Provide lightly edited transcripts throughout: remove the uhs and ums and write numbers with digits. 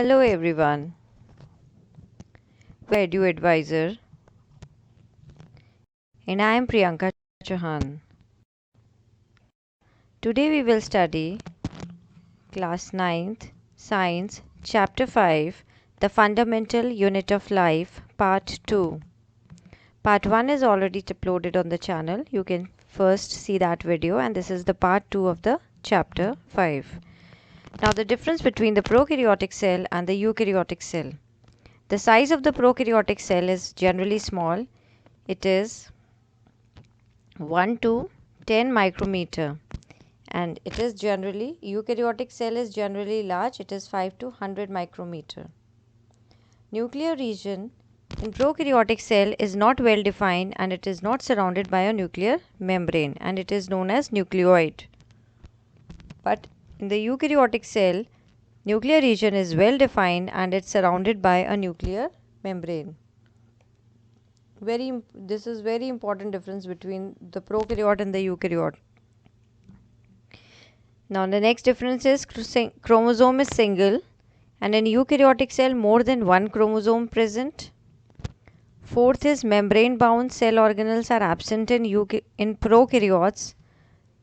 Hello everyone, we're Edu Advisor and I am Priyanka Chauhan. Today we will study class 9th Science Chapter 5 The Fundamental Unit of Life Part 2. Part 1 is already uploaded on the channel. You can first see that video and this is the part 2 of the chapter 5. Now the difference between the prokaryotic cell and the eukaryotic cell. The size of the prokaryotic cell is generally small. It is 1 to 10 micrometer, and it is generally eukaryotic cell is generally large. It is 5 to 100 micrometer. Nuclear region in prokaryotic cell is not well defined and it is not surrounded by a nuclear membrane and it is known as nucleoid. But in the eukaryotic cell, nuclear region is well defined and it's surrounded by a nuclear membrane. This is very important difference between the prokaryote and the eukaryote. Now the next difference is chromosome is single and in eukaryotic cell more than one chromosome present. Fourth is membrane bound cell organelles are absent in prokaryotes,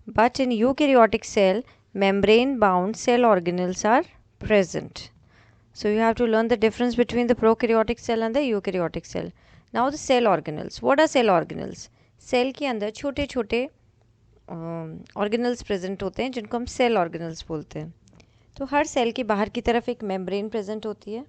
but in eukaryotic cell membrane bound cell organelles are present. So you have to learn the difference between the prokaryotic cell and the eukaryotic cell. Now the cell organelles. What are cell organelles? Cell के अंदर छोटे छोटे organelles present होते हैं जिनको हम cell organelles बोलते हैं. तो हर सेल के बाहर की तरफ एक मेम्ब्रेन प्रेजेंट होती है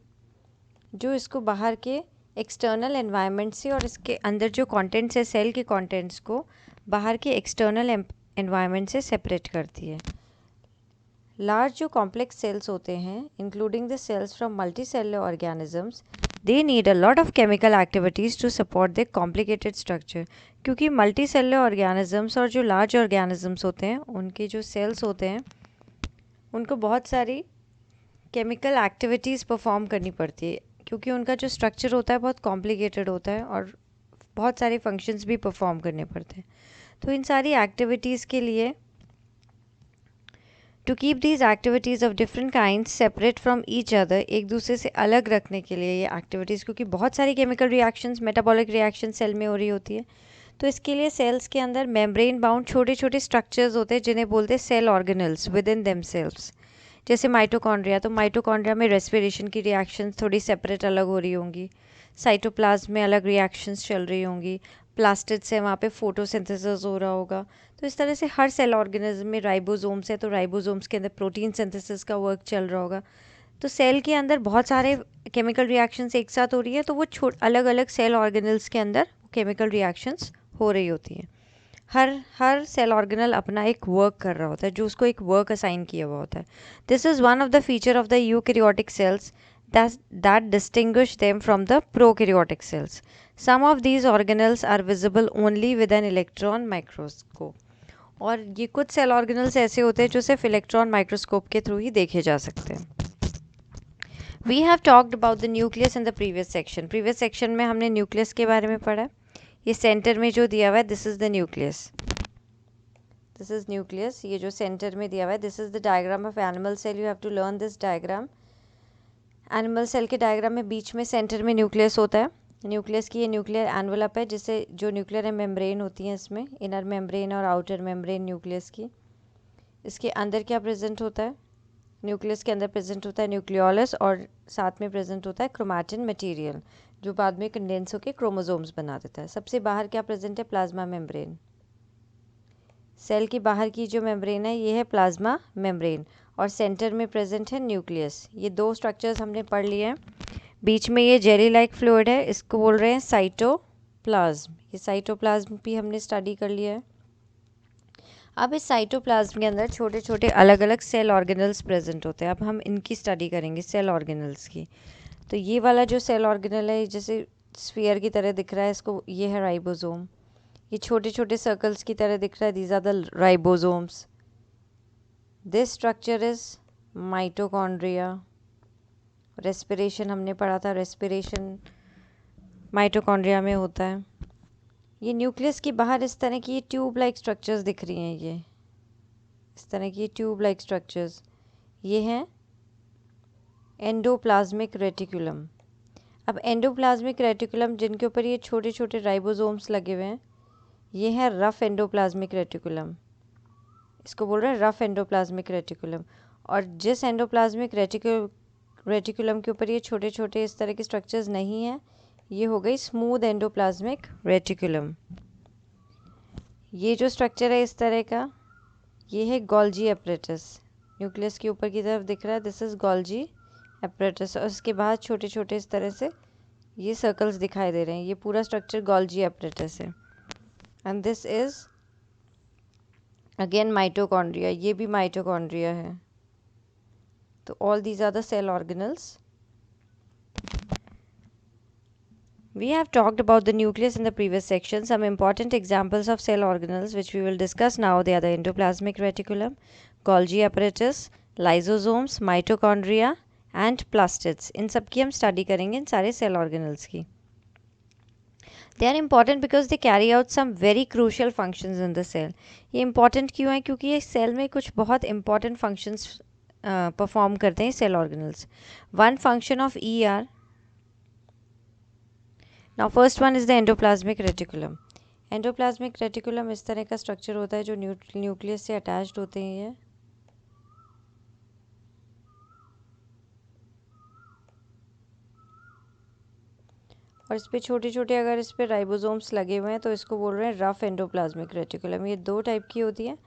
जो इसको बाहर के एक्सटर्नल एनवायरनमेंट से और इसके अंदर जो कंटेंट्स है सेल के कंटेंट्स को बाहर के एक्सटर्नल एनवायरनमेंट से सेपरेट करती है. लार्ज जो कॉम्प्लेक्स सेल्स होते हैं including the cells from multicellular organisms they need a lot of chemical activities to support the complicated structure. क्योंकि मल्टी सेलुलर ऑर्गेनिजम्स और जो लार्ज ऑर्गेनिजम्स होते हैं उनके जो सेल्स होते हैं उनको बहुत सारी केमिकल एक्टिविटीज़ परफॉर्म करनी पड़ती है क्योंकि उनका जो स्ट्रक्चर होता है बहुत कॉम्प्लिकेटेड होता है और बहुत सारे फंक्शंस भी परफॉर्म करने पड़ते हैं. तो इन सारी एक्टिविटीज़ के लिए to keep these activities of different kinds separate from each other, एक दूसरे से अलग रखने के लिए ये एक्टिविटीज़, क्योंकि बहुत सारी chemical reactions metabolic reaction cell में हो रही होती है, तो इसके लिए सेल्स के अंदर मेम्ब्रेन बाउंड छोटे छोटे स्ट्रक्चर्स होते हैं जिन्हें बोलते हैं cell organelles within themselves. जैसे माइटोकॉन्ड्रिया, तो माइटोकॉन्ड्रिया में रेस्पिरेशन की रिएक्शंस थोड़ी सेपरेट अलग हो रही होंगी. साइटोप्लाज्म में अलग रिएक्शंस चल रही होंगी. प्लास्टिड्स है, वहाँ पे फोटोसिंथेसिस हो रहा होगा. तो इस तरह से हर सेल ऑर्गेनिज्म में राइबोसोम्स है तो राइबोसोम्स के अंदर प्रोटीन सिंथेसिस का वर्क चल रहा होगा. तो सेल के अंदर बहुत सारे केमिकल रिएक्शंस एक साथ हो रही है तो वो अलग अलग सेल ऑर्गेनल्स के अंदर केमिकल रिएक्शंस हो रही होती हैं. हर सेल ऑर्गेनल अपना एक वर्क कर रहा होता है जो उसको एक वर्क असाइन किया हुआ होता है. This is one of the feature of the eukaryotic cells that distinguish them from the prokaryotic cells. Some of these organelles are visible only with an electron microscope. और ये कुछ सेल ऑर्गेनल्स ऐसे होते हैं जो सिर्फ इलेक्ट्रॉन माइक्रोस्कोप के through ही देखे जा सकते हैं. We have talked about the nucleus in the previous section. Previous section में हमने न्यूक्लियस के बारे में पढ़ा. ये सेंटर में जो दिया हुआ है this is the nucleus. This is nucleus. ये जो सेंटर में दिया हुआ है this is the diagram of animal cell. You have to learn this diagram. Animal cell के डायग्राम में बीच में सेंटर में न्यूक्लियस होता है. न्यूक्लियस की ये न्यूक्लियर एनवलप है जिससे जो न्यूक्लियर मेम्ब्रेन होती हैं इसमें इनर मेम्ब्रेन और आउटर मेम्ब्रेन न्यूक्लियस की. इसके अंदर क्या प्रेजेंट होता है? न्यूक्लियस के अंदर प्रेजेंट होता है न्यूक्लियोलस और साथ में प्रेजेंट होता है क्रोमैटिन मटेरियल जो बाद में कंडेंस होकर क्रोमोसोम्स बना देता है. सबसे बाहर क्या प्रेजेंट है? Plasma membrane. सेल की बाहर की जो मेम्ब्रेन है ये है प्लाज्मा मेम्ब्रेन और सेंटर में प्रेजेंट है न्यूक्लियस. ये दो स्ट्रक्चर्स हमने पढ़ लिए हैं. बीच में ये जेली लाइक फ्लूइड है, इसको बोल रहे हैं साइटोप्लाज्म. ये साइटोप्लाज्म भी हमने स्टडी कर लिया है. अब इस साइटोप्लाज्म के अंदर छोटे छोटे अलग अलग सेल ऑर्गेनल्स प्रेजेंट होते हैं. अब हम इनकी स्टडी करेंगे सेल ऑर्गेनल्स की. तो ये वाला जो सेल ऑर्गेनल है जैसे स्फीयर की तरह दिख रहा है, इसको ये है राइबोसोम. ये छोटे छोटे सर्कल्स की तरह दिख रहा है, these are the ribosomes. This structure is mitochondria. Respiration हमने पढ़ा था, रेस्पिरेशन माइटोकॉन्ड्रिया में होता है. ये न्यूक्लियस की बाहर इस तरह की ट्यूब लाइक स्ट्रक्चर्स दिख रही हैं. ये इस तरह की ट्यूब लाइक स्ट्रक्चर्स ये हैं एंडोप्लाज्मिक रेटिकुलम। अब एंडोप्लाज्मिक रेटिकुलम जिनके ऊपर ये छोटे छोटे राइबोसोम्स लगे हुए हैं, ये है रफ एंडोप्लाज्मिक रेटिकुलम। इसको बोल रहे हैं रफ एंडोप्लाज्मिक रेटिकुलम। और जिस एंडोप्लाज्मिक रेटिकुलम के ऊपर ये छोटे छोटे इस तरह के स्ट्रक्चर्स नहीं हैं, ये हो गई स्मूथ एंडोप्लाज्मिक रेटिकुलम। ये जो स्ट्रक्चर है इस तरह का, ये है गोल्जी एपरेटस। न्यूक्लियस के ऊपर की तरफ दिख रहा है, दिस इज गोल्जी एपरेटस। और उसके बाद छोटे छोटे इस तरह से ये सर्कल्स दिखाई दे रहे हैं, ये पूरा स्ट्रक्चर गोल्जी एपरेटस है। And this is again mitochondria, ये भी माइटोकॉन्ड्रिया है। तो all these are the cell organelles. We have talked about the nucleus in the previous section. Some important examples of cell organelles which we will discuss now, they are the endoplasmic reticulum, Golgi apparatus, lysosomes, mitochondria and plastids. इन सब की हम study करेंगे, इन सारे cell organelles की। They are important because they carry out some very crucial functions in the cell. ये important क्यों है? क्योंकि ये सेल में कुछ बहुत important functions परफॉर्म करते हैं cell organelles. One function of ER. Now first one is the endoplasmic reticulum. Endoplasmic reticulum इस तरह का स्ट्रक्चर होता है जो न्यूक्लियस से अटैच्ड होते हैं। ये और इस पे छोटे छोटे अगर इस पे राइबोसोम्स लगे हुए हैं तो इसको बोल रहे हैं रफ एंडोप्लाज्मिक रेटिकुलम। ये दो टाइप की होती है,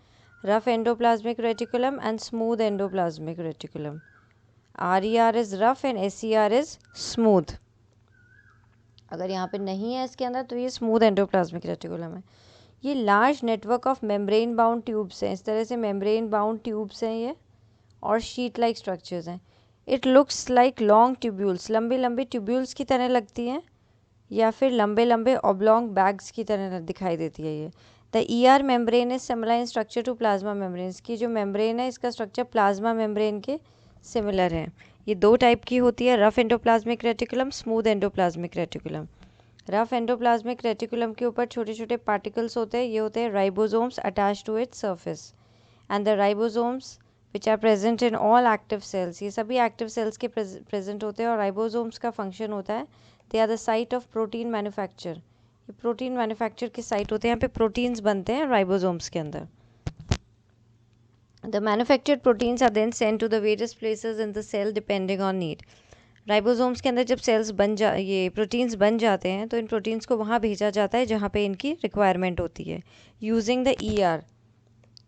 rough endoplasmic reticulum and smooth endoplasmic reticulum. RER is rough and SER is smooth. अगर यहाँ पे नहीं है इसके अंदर तो ये स्मूथ एंडोप्लाज्मिक रेटिकुलम है। ये large network of membrane bound tubes हैं, इस तरह से मेम्ब्रेन बाउंड ट्यूब्स हैं ये, और शीट लाइक स्ट्रक्चर्स हैं। It looks like long tubules, लंबे लंबे ट्यूब्यूल्स की तरह लगती हैं, या फिर लंबे लंबे ऑब्लॉन्ग बैग्स की तरह दिखाई देती है ये। The ER membrane is similar in structure to plasma membrane. इसकी जो मेम्ब्रेन है इसका स्ट्रक्चर प्लाज्मा मेम्ब्रेन के सिमिलर है। ये दो टाइप की होती है, rough endoplasmic reticulum, smooth endoplasmic reticulum. Rough endoplasmic reticulum के ऊपर छोटे छोटे पार्टिकल्स होते हैं, ये होते हैं ribosomes attach to its surface. And the ribosomes which are present in all active cells, ये सभी एक्टिव सेल्स के प्रेजेंट होते हैं। और राइबोसोम्स का फंक्शन होता है, they are the site of protein manufacture. ये प्रोटीन मैन्युफैक्चर की साइट होते हैं, यहाँ पे प्रोटीन्स बनते हैं राइबोसोम्स के अंदर। The manufactured proteins are then send to the various places in the cell depending on need. Ribosomes के अंदर जब सेल्स ये प्रोटीन्स बन जाते हैं तो इन प्रोटीन्स को वहाँ भेजा जाता है जहाँ पे इनकी रिक्वायरमेंट होती है, यूजिंग द ER।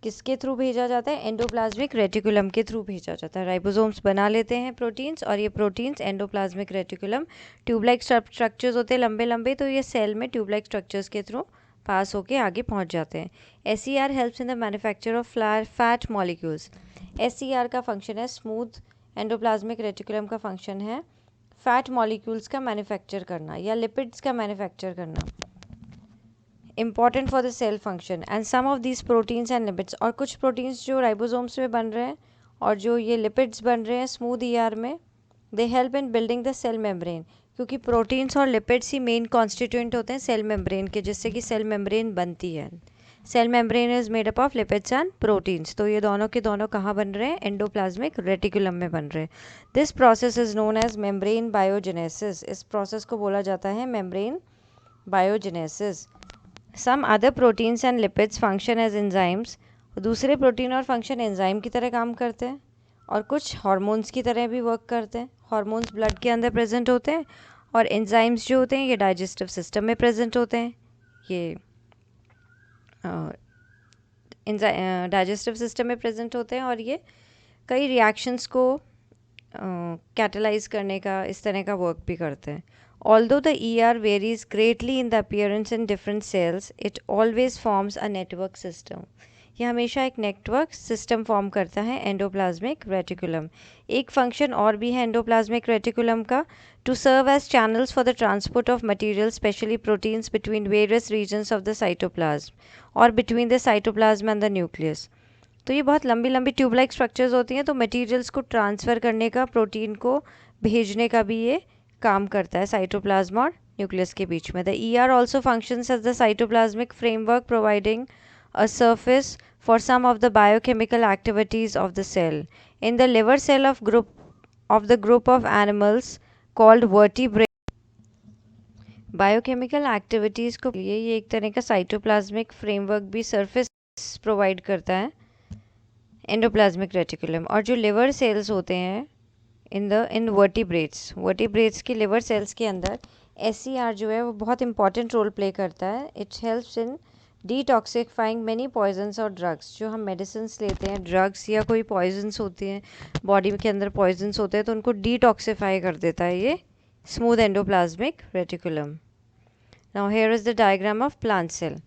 किसके थ्रू भेजा जाता है? एंडोप्लाज्मिक रेटिकुलम के थ्रू भेजा जाता है। राइबोसोम्स बना लेते हैं प्रोटीन्स, और ये proteins endoplasmic reticulum, tubelike structures होते हैं लंबे लंबे, तो ये सेल में ट्यूबलाइक स्ट्रक्चर्स के थ्रू पास होके आगे पहुंच जाते हैं। SER helps in the manufacture of fat molecules. SER का फंक्शन है, स्मूथ एंडोप्लाज्मिक रेटिकुलम का फंक्शन है फैट मॉलिक्यूल्स का मैन्युफैक्चर करना या लिपिड्स का मैन्युफैक्चर करना। Important for the cell function and some of these proteins and lipids. और कुछ प्रोटीन्स जो राइबोसोम्स में बन रहे हैं और जो ये लिपिड्स बन रहे हैं स्मूथ ER में, they help in building the cell membrane. क्योंकि प्रोटीन्स और लिपिड्स ही मेन कॉन्स्टिट्यूएंट होते हैं सेल मेम्ब्रेन के, जिससे कि सेल मेम्ब्रेन बनती है। Cell membrane is made up of lipids and proteins. तो ये दोनों के दोनों कहाँ बन रहे हैं? एंडोप्लाज्मिक रेटिकुलम में बन रहे हैं। This process is known as membrane biogenesis. इस प्रोसेस को बोला जाता है membrane biogenesis. Some other proteins and lipids function as enzymes. दूसरे प्रोटीन और फंक्शन एंजाइम की तरह काम करते हैं, और कुछ हार्मोन्स की तरह भी वर्क करते हैं। हार्मोन्स ब्लड के अंदर प्रेजेंट होते हैं, और एंजाइम्स जो होते हैं ये डाइजेस्टिव सिस्टम में प्रेजेंट होते हैं। ये डाइजेस्टिव सिस्टम में प्रेजेंट होते हैं, और ये कई रिएक्शंस को कैटलाइज करने का, इस तरह का वर्क भी करते हैं। Although the ER varies greatly in the appearance in different cells, it always forms a network system. ये हमेशा एक नेटवर्क सिस्टम फॉर्म करता है एंडोप्लाज्मिक रेटिकुलम। एक फंक्शन और भी है एंडोप्लाज्मिक रेटिकुलम का, to serve as channels for the transport of material specially proteins between various regions of the cytoplasm और between the cytoplasm and the nucleus. तो ये बहुत लंबी लंबी ट्यूब लाइक स्ट्रक्चर्स होती हैं, तो मटीरियल्स को ट्रांसफ़र करने का, प्रोटीन को भेजने का भी ये काम करता है साइटोप्लाज्म और न्यूक्लियस के बीच में। The ER also functions as the cytoplasmic framework providing a surface for some of the biochemical activities of the cell. In the liver cell of group of the group of animals called vertebrates. Biochemical activities को लिए ये एक तरह का cytoplasmic framework भी surface provide करता है, endoplasmic reticulum. और जो लिवर सेल्स होते हैं इन वर्टिब्रेट्स के लिवर सेल्स के अंदर SCR जो है वो बहुत इंपॉर्टेंट रोल प्ले करता है। It helps in detoxifying many poisons और ड्रग्स। जो हम मेडिसिन्स लेते हैं, ड्रग्स या कोई पॉइजन्स होती हैं, बॉडी के अंदर पॉइजन्स होते हैं, तो उनको डिटॉक्सिफाई कर देता है ये smooth endoplasmic reticulum. Now here is the diagram of plant cell.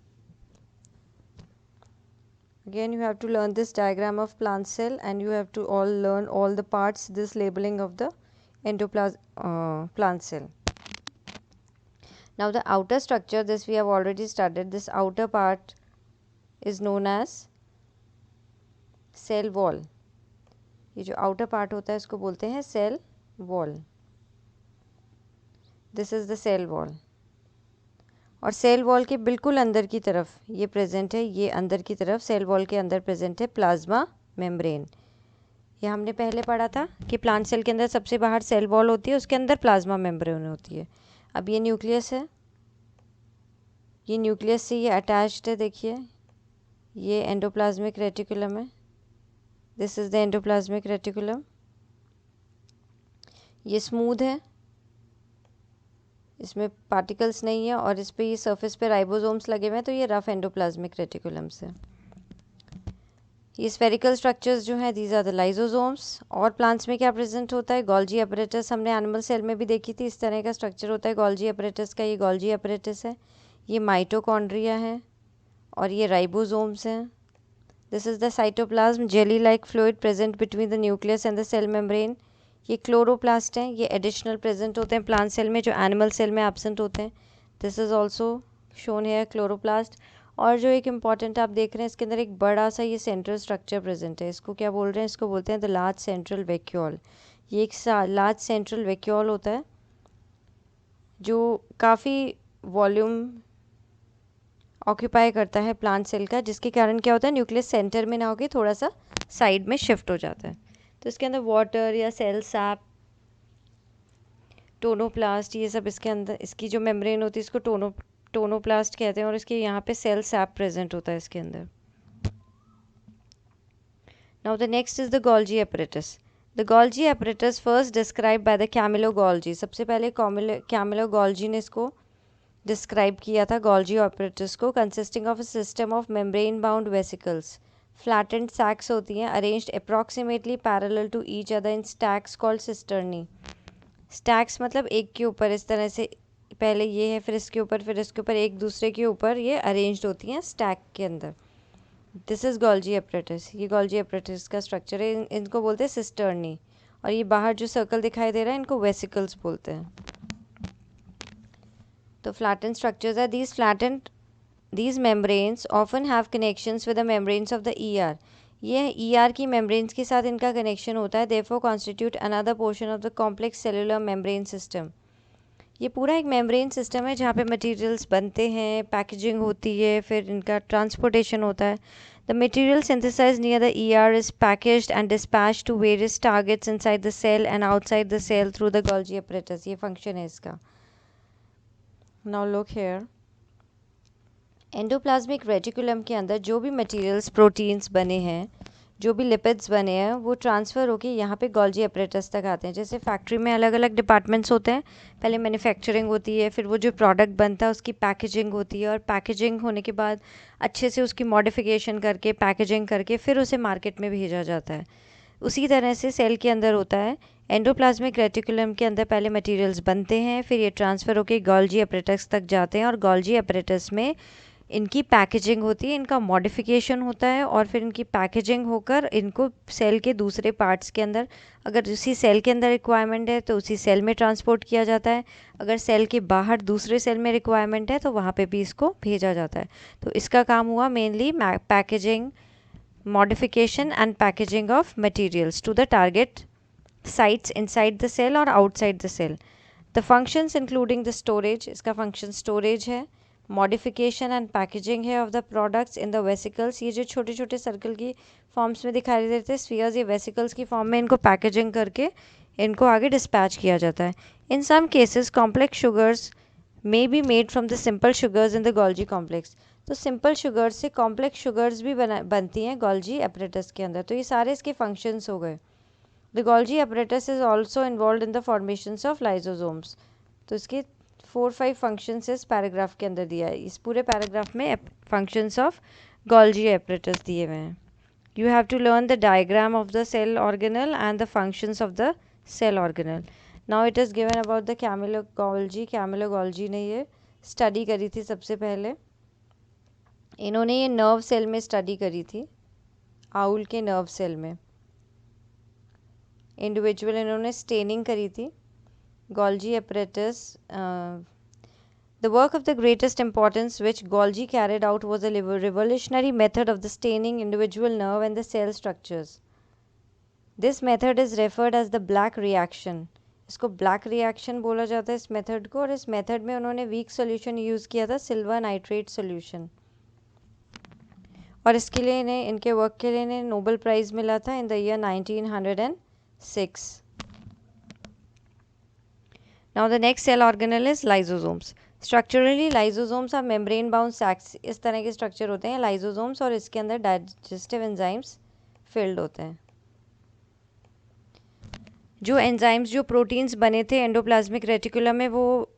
Again, you have to learn this diagram of plant cell, and you have to learn all the parts, this labeling of the plant cell. Now the outer structure, this we have already studied. This outer part is known as cell wall. ये जो outer part होता है इसको बोलते हैं cell wall. This is the cell wall. और cell wall के बिल्कुल अंदर की तरफ ये प्रेजेंट है, ये अंदर की तरफ सेल वॉल के अंदर प्रेजेंट है प्लाज्मा मेम्ब्रेन। ये हमने पहले पढ़ा था कि प्लांट सेल के अंदर सबसे बाहर सेल वॉल होती है, उसके अंदर प्लाज्मा मेम्ब्रेन होती है। अब ये न्यूक्लियस है, ये न्यूक्लियस से ये अटैच्ड है। देखिए ये एंडोप्लाज्मिक रेटिकुलम है, this is the endoplasmic reticulum. ये स्मूथ है, इसमें पार्टिकल्स नहीं है, और इस पे ये सरफेस पे राइबोसोम्स लगे हुए हैं, तो ये रफ एंडोप्लाज्मिक रेटिकुलम्स है। ये स्फेरिकल स्ट्रक्चर्स जो हैं दीज आर द लाइसोसोम्स। और प्लांट्स में क्या प्रेजेंट होता है? Golgi apparatus. हमने एनिमल सेल में भी देखी थी, इस तरह का स्ट्रक्चर होता है गोल्जी अपरेटस का। ये गोल्जी अपरेटस है, ये माइटोकॉन्ड्रिया है, और ये राइबोसोम्स हैं। This is the cytoplasm, jelly like fluid present between the nucleus and the cell membrane. ये क्लोरोप्लास्ट हैं, ये एडिशनल प्रेजेंट होते हैं प्लांट सेल में, जो एनिमल सेल में एब्सेंट होते हैं। This is also shown here chloroplast. और जो एक इम्पॉर्टेंट आप देख रहे हैं, इसके अंदर एक बड़ा सा ये सेंट्रल स्ट्रक्चर प्रेजेंट है। इसको क्या बोल रहे हैं? इसको बोलते हैं द लार्ज सेंट्रल वैक्यूल। ये एक लार्ज सेंट्रल वैक्यूल होता है जो काफ़ी वॉल्यूम ऑक्यूपाई करता है प्लांट सेल का, जिसके कारण क्या होता है, न्यूक्लियस सेंटर में ना होकर थोड़ा सा साइड में शिफ्ट हो जाता है। तो इसके अंदर वाटर या सेल सैप, टोनोप्लास्ट, ये सब इसके अंदर, इसकी जो मेम्ब्रेन होती है इसको टोनोप्लास्ट कहते हैं, और इसके यहाँ पे सेल सैप प्रेजेंट होता है इसके अंदर। Now the next is the Golgi apparatus. The Golgi apparatus first describe by the Camillo Golgi. सबसे पहले कैमिलो गोल्जी ने इसको डिस्क्राइब किया था गोल्जी apparatus को। Consisting of a system of membrane bound vesicles, flattened sacs होती हैं, arranged approximately parallel to each other in stacks called cisternae. Stacks मतलब एक के ऊपर इस तरह से, पहले ये है, फिर इसके ऊपर, फिर इसके ऊपर, एक दूसरे के ऊपर ये अरेंज्ड होती हैं स्टैक के अंदर। This is Golgi apparatus। ये गोल्जी apparatus का स्ट्रक्चर है। इनको बोलते हैं सिस्टर्नी। और ये बाहर जो सर्कल दिखाई दे रहा है इनको वेसिकल्स बोलते हैं। तो फ्लैटेंड स्ट्रक्चर्स है। These membranes often have connections with the membranes of the ER. ये ER की membranes के साथ इनका connection होता है, therefore constitute another portion of the complex cellular membrane system. ये पूरा एक membrane system है जहाँ पे materials बनते हैं, packaging होती है, फिर इनका transportation होता है। The material synthesized near the ER is packaged and dispatched to various targets inside the cell and outside the cell through the Golgi apparatus. ये function है इसका। Now look here. Endoplasmic reticulum के अंदर जो भी materials, proteins बने हैं, जो भी लिपिड्स बने हैं, वो ट्रांसफ़र होके यहाँ पे गोल्जी apparatus तक आते हैं। जैसे फैक्ट्री में अलग अलग डिपार्टमेंट्स होते हैं, पहले मैन्युफैक्चरिंग होती है, फिर वो जो प्रोडक्ट बनता है उसकी पैकेजिंग होती है, और पैकेजिंग होने के बाद अच्छे से उसकी मॉडिफिकेशन करके, पैकेजिंग करके, फिर उसे मार्केट में भेजा जाता है। उसी तरह से सेल के अंदर होता है। एंडोप्लाज्मिक रेटिकुलम के अंदर पहले मटेरियल्स बनते हैं, फिर ये ट्रांसफ़र होके गोल्जी apparatus तक जाते हैं, और गोल्जी apparatus में इनकी पैकेजिंग होती है, इनका मॉडिफिकेशन होता है, और फिर इनकी पैकेजिंग होकर इनको सेल के दूसरे पार्ट्स के अंदर, अगर उसी सेल के अंदर रिक्वायरमेंट है तो उसी सेल में ट्रांसपोर्ट किया जाता है, अगर सेल के बाहर दूसरे सेल में रिक्वायरमेंट है तो वहाँ पे भी इसको भेजा जाता है। तो इसका काम हुआ mainly packaging, modification and packaging of materials to the target sites inside the cell और outside the cell. The functions including the storage, इसका function storage है, modification and packaging है of the products in the vesicles। ये जो छोटे छोटे circle की forms में दिखाई देते हैं स्फीयर्स, ये वेसिकल्स की फॉर्म में इनको पैकेजिंग करके इनको आगे डिस्पैच किया जाता है। In some cases complex sugars may be made from the simple sugars in the Golgi complex. तो सिंपल शुगर्स से कॉम्प्लेक्स शुगर्स भी बनती हैं गोल्जी एपरेटस के अंदर। तो ये सारे इसके फंक्शंस हो गए। The Golgi apparatus is also involve in the formations of lysosomes. तो इसके 4-5 फंक्शंस इस पैराग्राफ के अंदर दिया है। इस पूरे पैराग्राफ में फंक्शंस ऑफ गोल्जी एपरेटस दिए हुए हैं। You have to learn the diagram of the cell organelle and the functions of the cell organelle. Now it is given about the Camillo-Golgi. Camillo-Golgi ने ये स्टडी करी थी सबसे पहले। इन्होंने ये नर्व सेल में स्टडी करी थी, आउल के नर्व सेल में। इंडिविजुअल इन्होंने स्टेनिंग करी थी। Golgi apparatus The work of the greatest importance which Golgi carried out was a revolutionary method of the staining individual nerve and the cell structures. This method is referred as the black reaction. इसको black reaction बोला जाता है इस method को, और इस method में उन्होंने वीक सोल्यूशन यूज़ किया था, सिल्वर नाइट्रेट सोल्यूशन। और इसके लिए इन्हें, इनके वर्क के लिए इन्हें नोबेल प्राइज़ मिला था in the year 1906. Now the next cell organelle is lysosomes. Structurally lysosomes are membrane bound sacs. इस तरह के स्ट्रक्चर होते हैं लाइजोसोम्स, और इसके अंदर डाइजेस्टिव एंजाइम्स फिल्ड होते हैं। जो एंजाइम्स, जो प्रोटीन्स बने थे एंडोप्लाज्मिक रेटिकुलम में, वो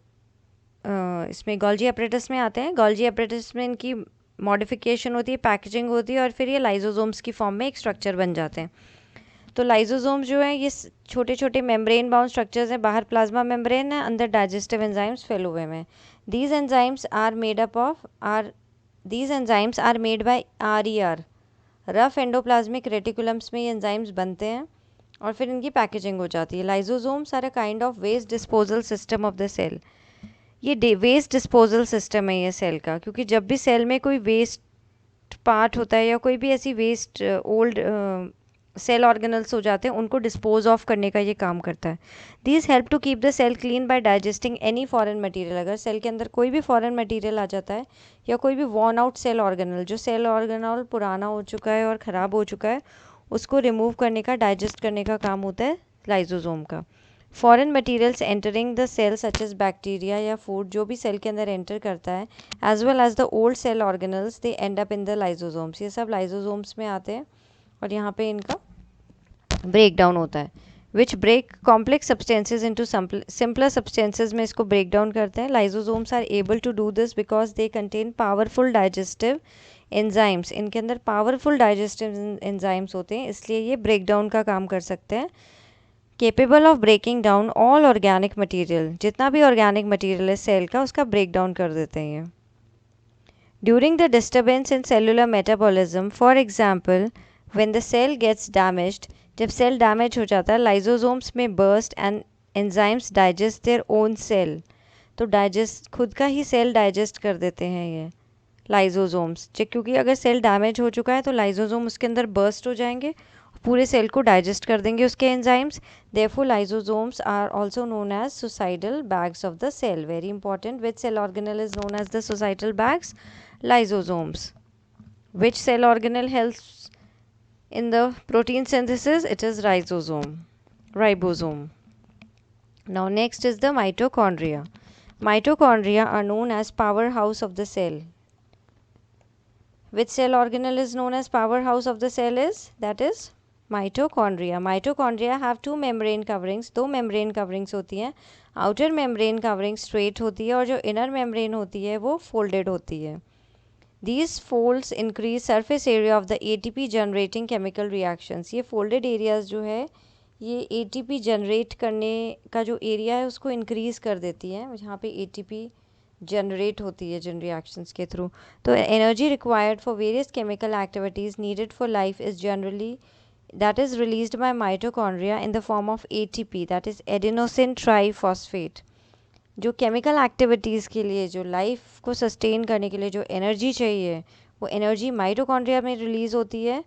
इसमें गोल्जी एपरेटस में आते हैं। गोल्जी एपरेटस में इनकी मॉडिफिकेशन होती है, पैकेजिंग होती है, और फिर ये लाइजोसोम्स की फॉर्म में एक स्ट्रक्चर बन जाते हैं। तो लाइजोसोम्स जो हैं ये छोटे छोटे मेम्ब्रेन बाउंड स्ट्रक्चर्स हैं। बाहर प्लाज्मा मेम्ब्रेन है, अंदर डाइजेस्टिव एंजाइम्स फिल हुए हैं। These enzymes are made by RER, rough endoplasmic reticulums में ये एंजाइम्स बनते हैं, और फिर इनकी पैकेजिंग हो जाती है। Lysosomes are a kind of waste disposal system of the cell. ये वेस्ट डिस्पोजल सिस्टम है ये सेल का, क्योंकि जब भी सेल में कोई वेस्ट पार्ट होता है या कोई भी ऐसी वेस्ट ओल्ड सेल ऑर्गेनल्स हो जाते हैं, उनको डिस्पोज ऑफ करने का ये काम करता है। These help to keep the cell clean by digesting any foreign material. अगर सेल के अंदर कोई भी फॉरेन मटेरियल आ जाता है, या कोई भी वॉर्न आउट सेल ऑर्गेनल, जो सेल ऑर्गेनल पुराना हो चुका है और ख़राब हो चुका है, उसको रिमूव करने का, डाइजेस्ट करने का काम होता है लाइजोसोम का। Foreign materials entering the cell such as bacteria या फूड, जो भी सेल के अंदर एंटर करता है, as well as the old cell organelles, they end up in the lysosomes. ये सब लाइजोसोम्स में आते हैं और यहाँ पे इनका ब्रेक डाउन होता है। Which break complex substances into simpler substances में इसको ब्रेक डाउन करते हैं। Lysosomes are able to do this because they contain powerful digestive enzymes. इनके अंदर पावरफुल डाइजेस्टिव एंजाइम्स होते हैं, इसलिए ये ब्रेक डाउन का काम कर सकते हैं। Capable of breaking down all organic material, जितना भी ऑर्गेनिक मटीरियल है सेल का, उसका ब्रेक डाउन कर देते हैं ये। During the disturbance in cellular metabolism, for example when the cell gets damaged, जब सेल डैमेज हो जाता है, lysosomes may burst and enzymes digest their own cell. तो डाइजेस्ट, खुद का ही सेल डाइजेस्ट कर देते हैं ये लाइजोसोम्स, क्योंकि अगर सेल डैमेज हो चुका है तो लाइजोसोम उसके अंदर बर्स्ट हो जाएंगे, पूरे सेल को डाइजेस्ट कर देंगे उसके enzymes. Therefore lysosomes are also known as suicidal bags of the cell. Very important, which cell organelle is known as the suicidal bags? Lysosomes. Which cell organelle helps in the protein synthesis? It is ribosome. Now next is the mitochondria. Mitochondria are known as powerhouse of the cell. Which cell organelle is known as powerhouse of the cell is? That is mitochondria. Mitochondria have two membrane coverings. दो membrane coverings होती हैं. Outer membrane covering straight होती है और जो inner membrane होती है वो folded होती है. These folds increase surface area of the ATP generating chemical reactions. ये folded areas जो है ये ATP generate करने का जो area है उसको increase कर देती है, जहाँ पे ATP generate होती है जिन reactions के through. तो energy required for various chemical activities needed for life is generally that is released by mitochondria in the form of ATP, that is adenosine triphosphate. जो केमिकल एक्टिविटीज़ के लिए, जो life को sustain करने के लिए जो एनर्जी चाहिए, वो एनर्जी माइटोकॉन्ड्रिया में रिलीज़ होती है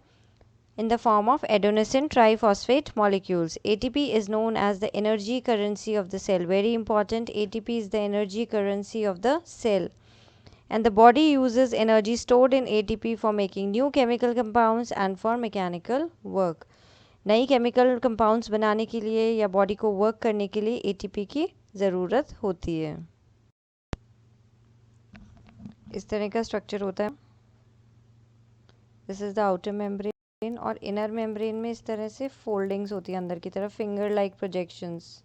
in the form of adenosine triphosphate molecules. ATP is known as the energy currency of the cell. Very important, ATP is the energy currency of the cell. And the body uses energy stored in ATP for making new chemical compounds and for mechanical work. नई chemical compounds बनाने के लिए या body को work करने के लिए ATP की ज़रूरत होती है। इस तरह का स्ट्रक्चर होता है। This is the outer membrane, और इनर मेम्ब्रेन में इस तरह से फोल्डिंग्स होती है अंदर की तरफ, फिंगर लाइक प्रोजेक्शंस।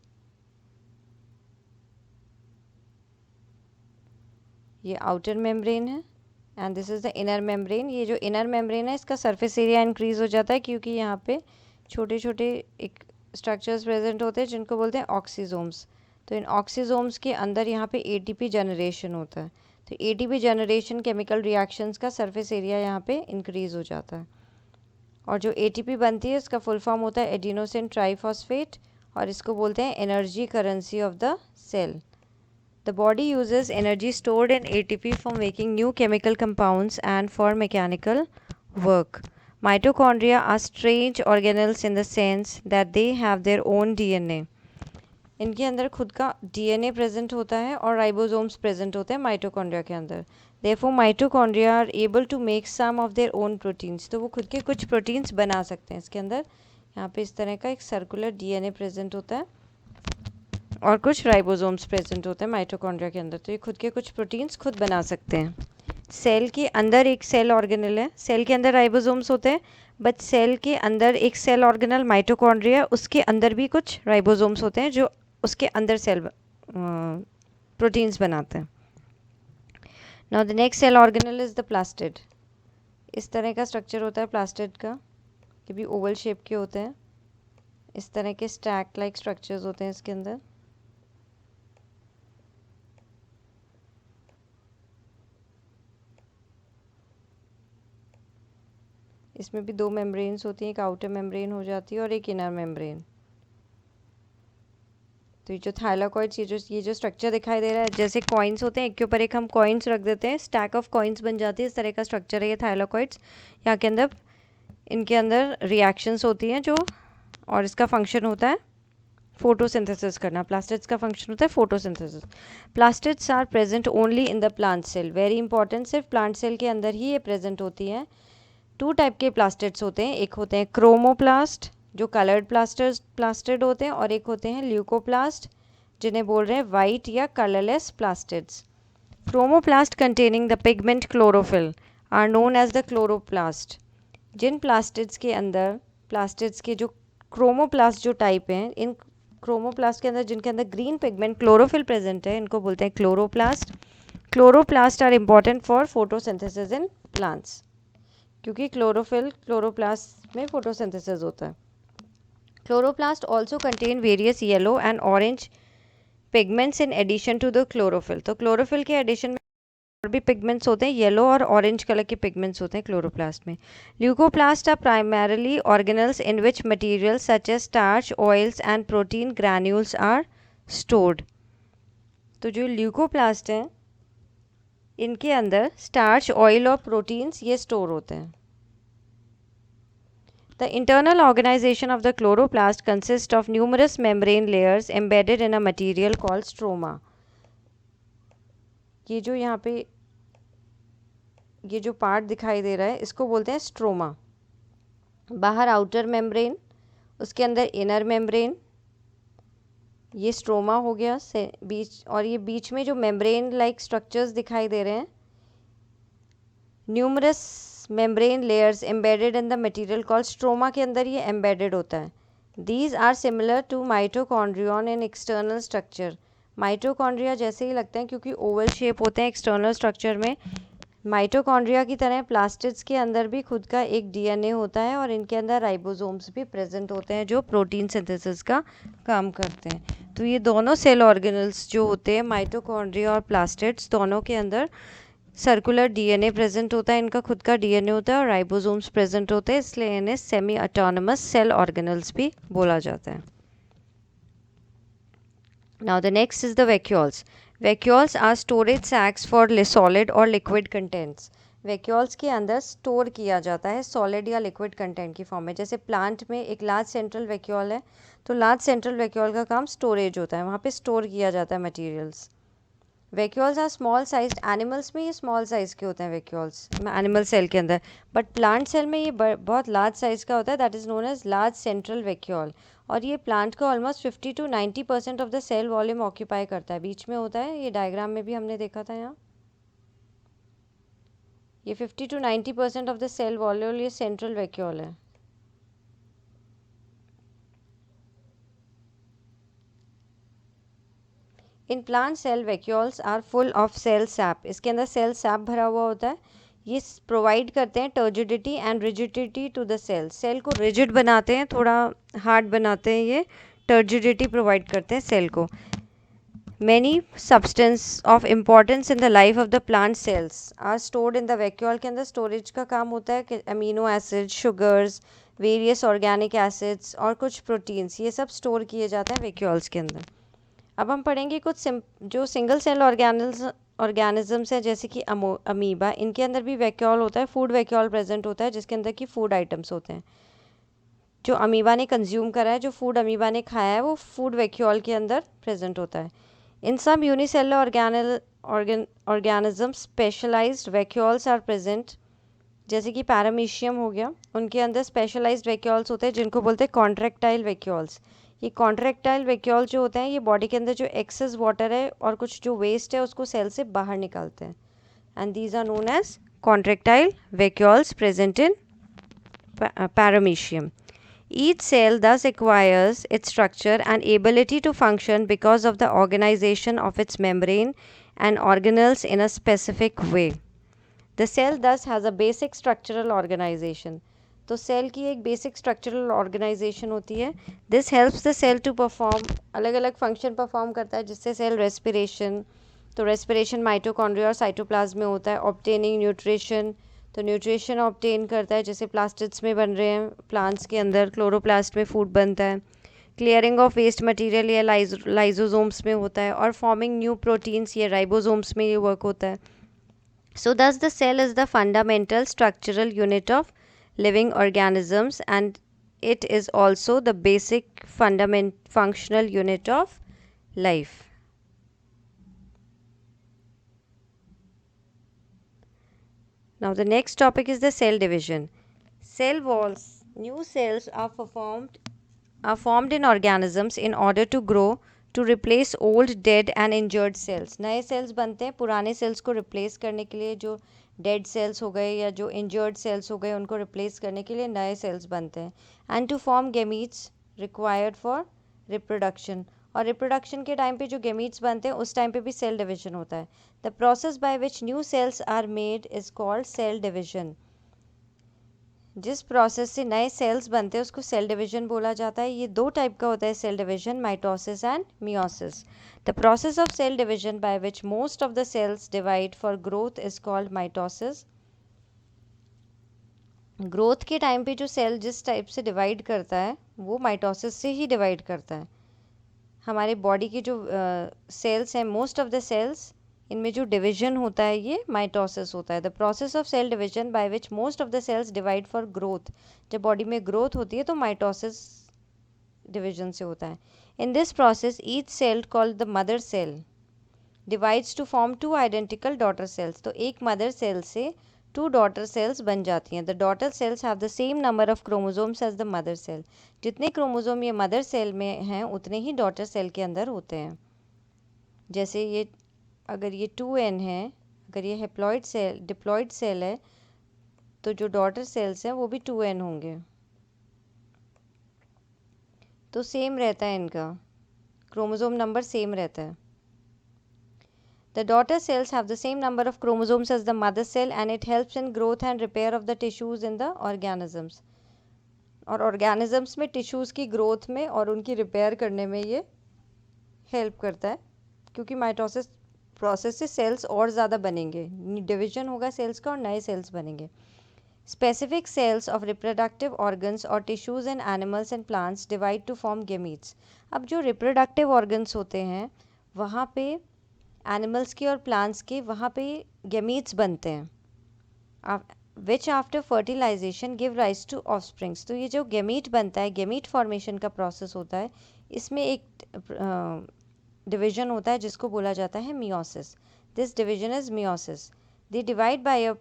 ये आउटर मेम्ब्रेन है and this is the inner membrane. ये जो इनर मेम्ब्रेन है इसका सरफेस एरिया इंक्रीज हो जाता है क्योंकि यहाँ पे छोटे छोटे एक स्ट्रक्चर्स प्रेजेंट होते हैं जिनको बोलते हैं ऑक्सीजोम्स। तो इन ऑक्सीजोम्स के अंदर यहाँ पे एटीपी जनरेशन होता है। तो एटीपी जनरेशन केमिकल रिएक्शंस का सरफेस एरिया यहाँ पे इंक्रीज हो जाता है। और जो एटीपी बनती है उसका फुल फॉर्म होता है एडिनोसिन ट्राइफॉस्फेट, और इसको बोलते हैं energy currency of the cell. The body uses energy stored in ATP for making new chemical compounds and for mechanical work. Mitochondria are strange organelles in the sense that they have their own DNA. इनके अंदर खुद का DNA present होता है और ribosomes present होते हैं mitochondria के अंदर। Therefore, mitochondria are able to make some of their own proteins. तो वो खुद के कुछ प्रोटीन्स बना सकते हैं। इसके अंदर यहाँ पे इस तरह का एक सर्कुलर DNA प्रेजेंट होता है और कुछ राइबोसोम्स प्रेजेंट होते हैं माइटोकॉन्ड्रिया के अंदर। तो ये खुद के कुछ प्रोटीन्स खुद बना सकते हैं। सेल के अंदर एक सेल ऑर्गेनल है, सेल के अंदर राइबोसोम्स होते हैं, बट सेल के अंदर एक सेल ऑर्गेनल माइटोकॉन्ड्रिया, उसके अंदर भी कुछ राइबोसोम्स होते हैं जो उसके अंदर सेल प्रोटीन्स बनाते हैं। Now the next cell organelle is the plastid. इस तरह का स्ट्रक्चर होता है प्लास्टिड का, ये भी ओवल शेप के होते हैं। इस तरह के स्टैक लाइक स्ट्रक्चर्स होते हैं इसके अंदर। इसमें भी दो मेम्ब्रेन्स होती हैं, एक आउटर मेम्ब्रेन हो जाती है और एक इनर मेम्ब्रेन। तो ये जो थाइलाकॉइड्स, ये जो स्ट्रक्चर दिखाई दे रहा है, जैसे कॉइन्स होते हैं, एक के ऊपर एक हम कॉइन्स रख देते हैं, स्टैक ऑफ कॉइन्स बन जाती है, इस तरह का स्ट्रक्चर है ये थाइलाकॉइड्स। यहाँ के अंदर इनके अंदर रिएक्शंस होती हैं जो, और इसका फंक्शन होता है फोटोसिंथेसिस करना। प्लास्टिड्स का फंक्शन होता है photosynthesis. Plastids are present only in the plant cell. Very important, सिर्फ प्लांट सेल के अंदर ही ये प्रेजेंट होती हैं। टू टाइप के प्लास्टिड्स होते हैं, एक होते हैं क्रोमोप्लास्ट जो कलर्ड प्लास्टिड होते हैं, और एक होते हैं ल्यूकोप्लास्ट जिन्हें बोल रहे हैं वाइट या colourless plastids. Chromoplast containing the pigment chlorophyll are known as the chloroplast. जिन प्लास्टिड्स के अंदर, प्लास्टिड्स के जो क्रोमोप्लास्ट जो टाइप हैं, इन क्रोमोप्लास्ट के अंदर जिनके अंदर ग्रीन पिगमेंट क्लोरोफिल प्रेजेंट है, इनको बोलते हैं chloroplast. Chloroplast are important for photosynthesis in plants, क्योंकि क्लोरोफिल क्लोरोप्लास्ट में फोटोसिंथेसिस होता है। Chloroplast also contain various yellow and orange pigments in addition to the chlorophyll. तो क्लोरोफिल के एडिशन में और भी पिगमेंट्स होते हैं, येलो और ऑरेंज कलर के पिगमेंट्स होते हैं क्लोरोप्लास्ट में। Leucoplast are primarily organelles in which material such as starch, oils and protein granules are stored. तो जो ल्यूकोप्लास्ट हैं इनके अंदर स्टार्च, ऑयल और प्रोटीन्स ये स्टोर होते हैं। The internal organization of the chloroplast consists of numerous membrane layers embedded in a material called stroma. ये जो यहाँ पे ये जो पार्ट दिखाई दे रहा है इसको बोलते हैं स्ट्रोमा। बाहर आउटर मेम्ब्रेन, उसके अंदर इनर मेम्ब्रेन, ये स्ट्रोमा हो गया से बीच, और ये बीच में जो मेम्ब्रेन लाइक स्ट्रक्चर्स दिखाई दे रहे हैं, numerous membrane layers embedded in the material called stroma के अंदर ये एम्बेडेड होता है। These are similar to mitochondrion in external structure. Mitochondria जैसे ही लगते हैं क्योंकि ओवल शेप होते हैं एक्सटर्नल स्ट्रक्चर में। माइटोकॉन्ड्रिया की तरह प्लास्टिड्स के अंदर भी खुद का एक डीएनए होता है और इनके अंदर राइबोसोम्स भी प्रेजेंट होते हैं जो प्रोटीन सिंथेसिस का काम करते हैं। तो ये दोनों सेल ऑर्गेनल्स जो होते हैं माइटोकॉन्ड्रिया और प्लास्टिड्स, दोनों के अंदर सर्कुलर डीएनए प्रेजेंट होता है, इनका खुद का डीएनए होता है और राइबोसोम्स प्रेजेंट होते हैं, इसलिए इन्हें सेमी ऑटोनमस सेल ऑर्गेनल्स भी बोला जाता है। Now the next is the vacuoles. Vacuoles are storage sacs for solid और लिक्विड कंटेंट्स। वैक्यूल्स के अंदर स्टोर किया जाता है सॉलिड या लिक्विड कंटेंट की फॉर्म में। जैसे प्लांट में एक लार्ज सेंट्रल वैक्यूल है, तो लार्ज सेंट्रल वैक्यूल का काम स्टोरेज होता है, वहाँ पे स्टोर किया जाता है materials. Vacuoles are small sized, animals में ये स्मॉल साइज के होते हैं वैक्यूल्स एनिमल सेल के अंदर, बट प्लांट सेल में ये बहुत लार्ज साइज का होता है, that is known as large central vacuole. और ये प्लांट का almost 50 to 90% of the cell volume occupy करता है, बीच में होता है, ये डायग्राम में भी हमने देखा था यहाँ। ये 50 to 90% of the cell volume ये सेंट्रल वैक्यूल है। In plant cell vacuoles are full of cell sap, इसके अंदर सेल सैप भरा हुआ होता है। ये प्रोवाइड करते हैं turgidity and rigidity to the cell, cell को रिजिड बनाते हैं, थोड़ा हार्ड बनाते हैं, ये टर्जिडिटी प्रोवाइड करते हैं सेल को। Many substance of importance in the life of the plant cells are stored in the vacuole के अंदर स्टोरेज का काम होता है कि amino acid, sugars, various organic acids और कुछ प्रोटीन्स, ये सब स्टोर किए जाते हैं वैक्यूल्स के अंदर। अब हम पढ़ेंगे कुछ जो सिंगल सेल ऑर्गेनिजम्स हैं, जैसे कि अमीबा, इनके अंदर भी वैक्यूल होता है, फूड वैक्यूल प्रेजेंट होता है, जिसके अंदर की फूड आइटम्स होते हैं। जो अमीबा ने कंज्यूम करा है, जो फूड अमीबा ने खाया है, वो फूड वैक्यूल के अंदर प्रेजेंट होता है। In some unicellular organisms, specialized vacuoles are present, जैसे कि पैरामीशियम हो गया, उनके अंदर स्पेशलाइज्ड वैक्यूल्स होते हैं जिनको बोलते हैं कॉन्ट्रैक्टाइल वैक्यूल्स। ये कॉन्ट्रैक्टाइल वैक्यूल जो होते हैं, ये बॉडी के अंदर जो एक्सेस वाटर है और कुछ जो वेस्ट है उसको सेल से बाहर निकालते हैं, and these are known as contractile vacuoles present in paramecium. Each cell thus acquires its structure and ability to function because of the organization of its membrane and organelles in a specific way. The cell thus has a basic structural organization. तो cell की एक basic structural organisation होती है. This helps the cell to perform, अलग अलग function perform करता है जिससे सेल रेस्पिरेशन, तो रेस्पिरेशन माइटोकॉन्ड्रिया और साइटोप्लाज्म में होता है. ऑब्टेनिंग न्यूट्रिशन, तो न्यूट्रिशन ऑब्टेन करता है, जैसे प्लास्टिड्स में बन रहे हैं प्लांट्स के अंदर, क्लोरोप्लास्ट में फूड बनता है. क्लियरिंग ऑफ वेस्ट मटेरियल ये लाइजोसोम्स में होता है, और फॉर्मिंग न्यू प्रोटीन्स ये राइबोसोम्स में ये वर्क होता है. So thus the cell is the fundamental structural unit of living organisms, and it is also the basic functional unit of life. Now the next topic is the cell division. Cell walls, new cells are formed in organisms in order to grow, to replace old, dead and injured cells. नए cells बनते हैं पुराने cells को replace करने के लिए, जो dead cells हो गए या जो injured cells हो गए उनको replace करने के लिए नए cells बनते हैं. And to form gametes required for reproduction. और रिप्रोडक्शन के टाइम पे जो गेमीट्स बनते हैं उस टाइम पे भी सेल डिवीजन होता है. The process by which new cells are made is called cell division. जिस प्रोसेस से नए सेल्स बनते हैं उसको सेल डिवीजन बोला जाता है. ये दो टाइप का होता है cell division, mitosis and meiosis. The process of cell division by which most of the cells divide for growth is called mitosis. Growth के टाइम पे जो सेल जिस टाइप से डिवाइड करता है वो माइटोसिस से ही डिवाइड करता है. हमारे बॉडी के जो सेल्स हैं, मोस्ट ऑफ द सेल्स, इनमें जो डिवीजन होता है ये माइटोसिस होता है. The process of cell division by which most of the cells divide for growth. जब बॉडी में ग्रोथ होती है तो माइटोसिस डिवीजन से होता है. In this process each cell called the mother cell divides to form two identical daughter cells. तो एक मदर सेल से टू डॉटर सेल्स बन जाती हैं. The daughter cells have the same number of chromosomes as the mother cell. जितने chromosome ये mother cell में हैं उतने ही डॉटर सेल के अंदर होते हैं. जैसे ये अगर ये 2n है, अगर ये डिप्लॉइड सेल है, तो जो डॉटर सेल्स हैं वो भी 2n होंगे. तो सेम रहता है, इनका क्रोमोसोम नंबर सेम रहता है. The daughter cells have the same number of chromosomes as the mother cell, and it helps in growth and repair of the tissues in the organisms. और organisms में tissues की growth में और उनकी repair करने में ये help करता है, क्योंकि माइटोसिस प्रोसेस से सेल्स और ज़्यादा बनेंगे, डिवीजन होगा सेल्स का और नए सेल्स बनेंगे. Specific cells of reproductive organs or tissues in animals and plants divide to form gametes. अब जो reproductive organs होते हैं वहाँ पे एनिमल्स के और प्लांट्स के, वहाँ पे गेमीट्स बनते हैं, which after fertilisation give rise to offsprings. तो ये जो गेमीट बनता है, गेमीट फॉर्मेशन का प्रोसेस होता है, इसमें एक डिवीजन होता है जिसको बोला जाता है meiosis. This division is meiosis. They divide by a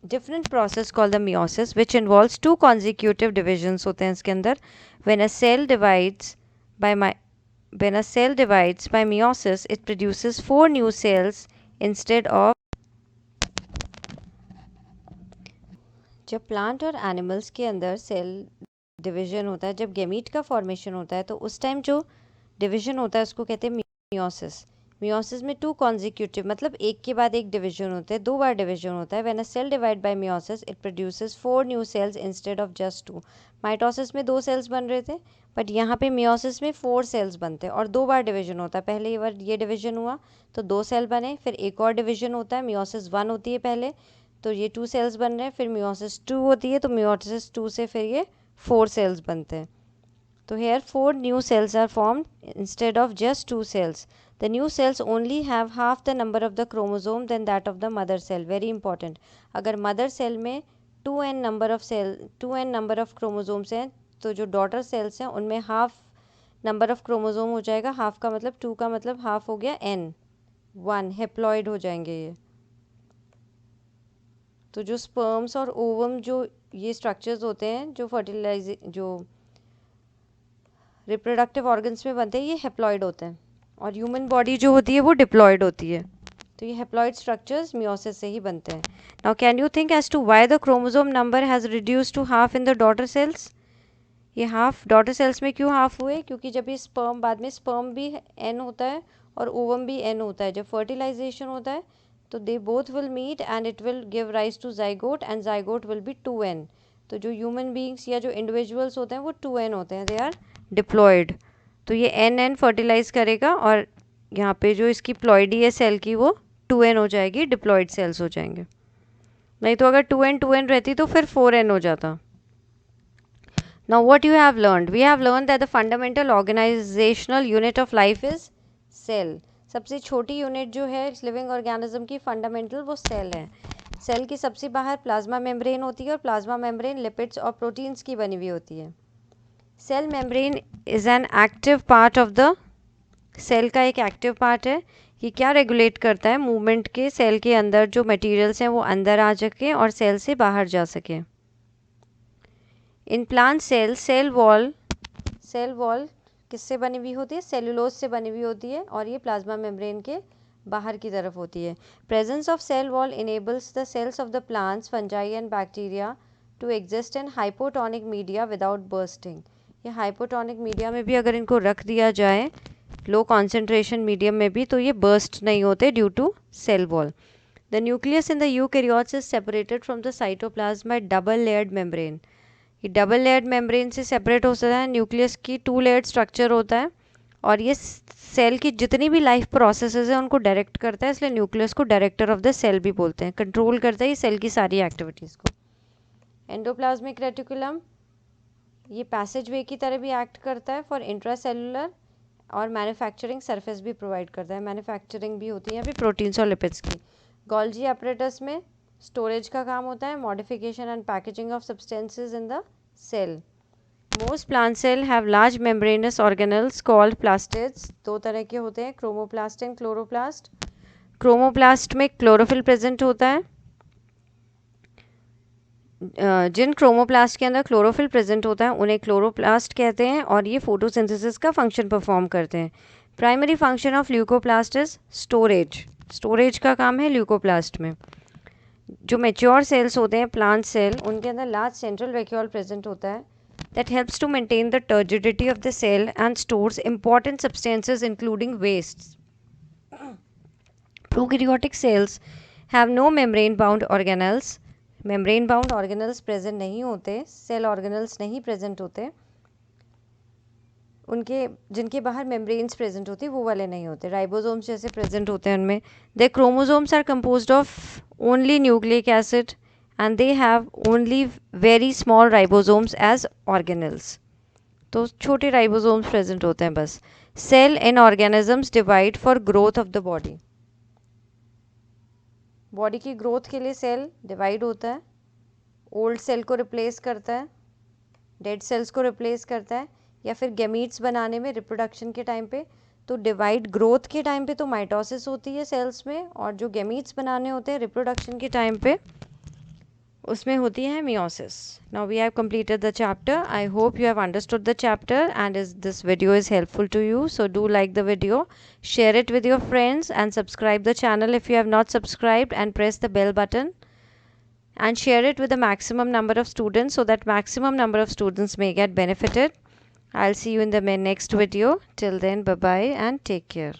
different process called the meiosis which involves 2 consecutive divisions होते हैं इसके अंदर. When a cell divides by meiosis, it produces 4 new cells instead of. जब प्लांट और animals के अंदर cell division होता है, जब गैमीट का फॉर्मेशन होता है, तो उस टाइम जो डिवीजन होता है उसको कहते हैं मियोसिस. मियोसिस में 2 कॉन्जिक्यूटिव मतलब एक के बाद एक डिवीजन होते हैं, 2 बार डिवीजन होता है. When a cell divide by meiosis it produces 4 new cells instead of just 2. Mitosis में 2 सेल्स बन रहे थे, बट यहाँ पे मियोसिस में 4 सेल्स बनते हैं और 2 बार डिवीजन होता है. पहले बार ये डिवीजन हुआ तो 2 सेल बने, फिर एक और डिवीजन होता है, मियोसिस 1 होती है पहले, तो ये 2 सेल्स बन रहे हैं, फिर मियोसिस 2 होती है, तो मियोसिस 2 से फिर ये 4 सेल्स बनते हैं. तो here 4 new cells are formed instead of just 2 cells. The new cells only have half the number of the chromosome than that of the mother cell. Very important. अगर मदर सेल में 2n number of chromosomes हैं, तो जो daughter cells हैं उनमें half number of chromosome हो जाएगा. Half का मतलब 2 का मतलब हाफ हो गया n, 1 हेप्लॉइड हो जाएंगे ये. तो जो स्पर्म्स और ओवम जो ये स्ट्रक्चर्स होते हैं जो रिप्रोडक्टिव ऑर्गन्स में बनते हैं, ये हेप्लॉइड होते हैं. और ह्यूमन बॉडी जो होती है वो डिप्लॉइड होती है. तो ये हेप्लॉइड स्ट्रक्चर्स मियोसिस से ही बनते हैं. Now can you think as to why the chromosome number has reduced to half in the daughter cells. ये हाफ डॉटर सेल्स में क्यों हाफ हुए? क्योंकि जब ये स्पर्म बाद में स्पर्म भी n होता है और ओवम भी n होता है. जब फर्टिलाइजेशन होता है तो they both will meet and it will give rise to zygote and zygote will be 2n. तो जो ह्यूमन बींग्स या जो इंडिविजुअल्स होते हैं वो 2n होते हैं, दे आर डिप्लॉयड. तो ये n फर्टिलाइज करेगा और यहाँ पे जो इसकी प्लॉइडी है सेल की वो 2n हो जाएगी, डिप्लॉयड सेल्स हो जाएंगे. नहीं तो अगर 2n रहती तो फिर 4n हो जाता. Now what you have learned? We have learned that the fundamental organizational unit of life is cell. सबसे छोटी यूनिट जो है लिविंग ऑर्गेनिज्म की फंडामेंटल वो सेल है. सेल की सबसे बाहर प्लाज्मा मेम्ब्रेन होती है और प्लाज्मा मेम्ब्रेन लिपिड्स और प्रोटीन्स की बनी हुई होती है. Cell membrane is an active part of the cell का एक एक्टिव पार्ट है. ये क्या रेगुलेट करता है? मूवमेंट के सेल के अंदर जो मटेरियल्स हैं वो अंदर आ सके और सेल से बाहर जा सके. इन प्लांट सेल वॉल किससे बनी हुई होती है? सेलुलोज से बनी हुई होती है और ये प्लाज्मा मेम्ब्रेन के बाहर की तरफ होती है. Presence of cell wall enables the cells of the plants, fungi and bacteria to exist in hypotonic media without bursting. ये हाइपोटोनिक मीडिया में भी अगर इनको रख दिया जाए, लो कॉन्सेंट्रेशन मीडियम में भी, तो ये बर्स्ट नहीं होते due to cell wall. The nucleus in the eukaryotes is separated from the cytoplasm by double layered membrane. ये डबल लेयर्ड मेम्ब्रेन से सेपरेट हो सकता है. न्यूक्लियस की 2 लेयर्ड स्ट्रक्चर होता है और ये सेल की जितनी भी लाइफ प्रोसेसेस हैं उनको डायरेक्ट करता है, इसलिए न्यूक्लियस को डायरेक्टर ऑफ द सेल भी बोलते हैं. कंट्रोल करता है ये सेल की सारी एक्टिविटीज़ को. एंडोप्लाज्मिक रेटिकुलम ये पैसेज वे की तरह भी एक्ट करता है फॉर इंट्रासेलुलर और मैन्युफैक्चरिंग सरफेस भी प्रोवाइड करता है. मैन्युफैक्चरिंग भी होती है अभी प्रोटीन्स और लिपिड्स की. गोल्जी एपरेटस में स्टोरेज का काम होता है, modification and packaging of substances in the cell. Most plant cell have large membranous organelles called plastids. 2 तरह के होते हैं, क्रोमोप्लास्ट एंड क्लोरोप्लास्ट. क्रोमोप्लास्ट में क्लोरोफिल प्रेजेंट होता है. जिन क्रोमोप्लास्ट के अंदर क्लोरोफिल प्रेजेंट होता है उन्हें क्लोरोप्लास्ट कहते हैं और ये फोटोसिंथेसिस का फंक्शन परफॉर्म करते हैं. Primary function of leucoplast is storage का काम है ल्यूकोप्लास्ट में. जो मेच्योर सेल्स होते हैं प्लांट सेल, उनके अंदर लार्ज सेंट्रल वैक्यूल प्रेजेंट होता है that helps to maintain the turgidity of the cell and stores important substances including wastes. Prokaryotic cells have no membrane bound organelles. membrane bound organelles present नहीं होते, cell organelles नहीं present होते. उनके जिनके बाहर membranes present होती वो वाले नहीं होते. राइबोसोम्स जैसे present होते हैं उनमें. Their chromosomes are composed of only nucleic acid and they have only very small ribosomes as organelles. तो छोटे ribosomes present होते हैं बस. Cell in organisms divide for growth of the body. Body की ग्रोथ के लिए सेल डिवाइड होता है. ओल्ड सेल को रिप्लेस करता है, डेड सेल्स को रिप्लेस करता है, या फिर गैमीट्स बनाने में रिप्रोडक्शन के टाइम पे तो डिवाइड ग्रोथ के टाइम पे तो माइटोसिस होती है सेल्स में, और जो गैमीट्स बनाने होते हैं रिप्रोडक्शन के टाइम पे उसमें होती है meiosis. Now we have completed the chapter. I hope you have understood the chapter and this video is helpful to you. So do like the video, share it with your friends and subscribe the channel if you have not subscribed, and press the bell button and share it with the maximum number of students so that maximum number of students may get benefited. I'll see you in the next video. Till then, bye bye and take care.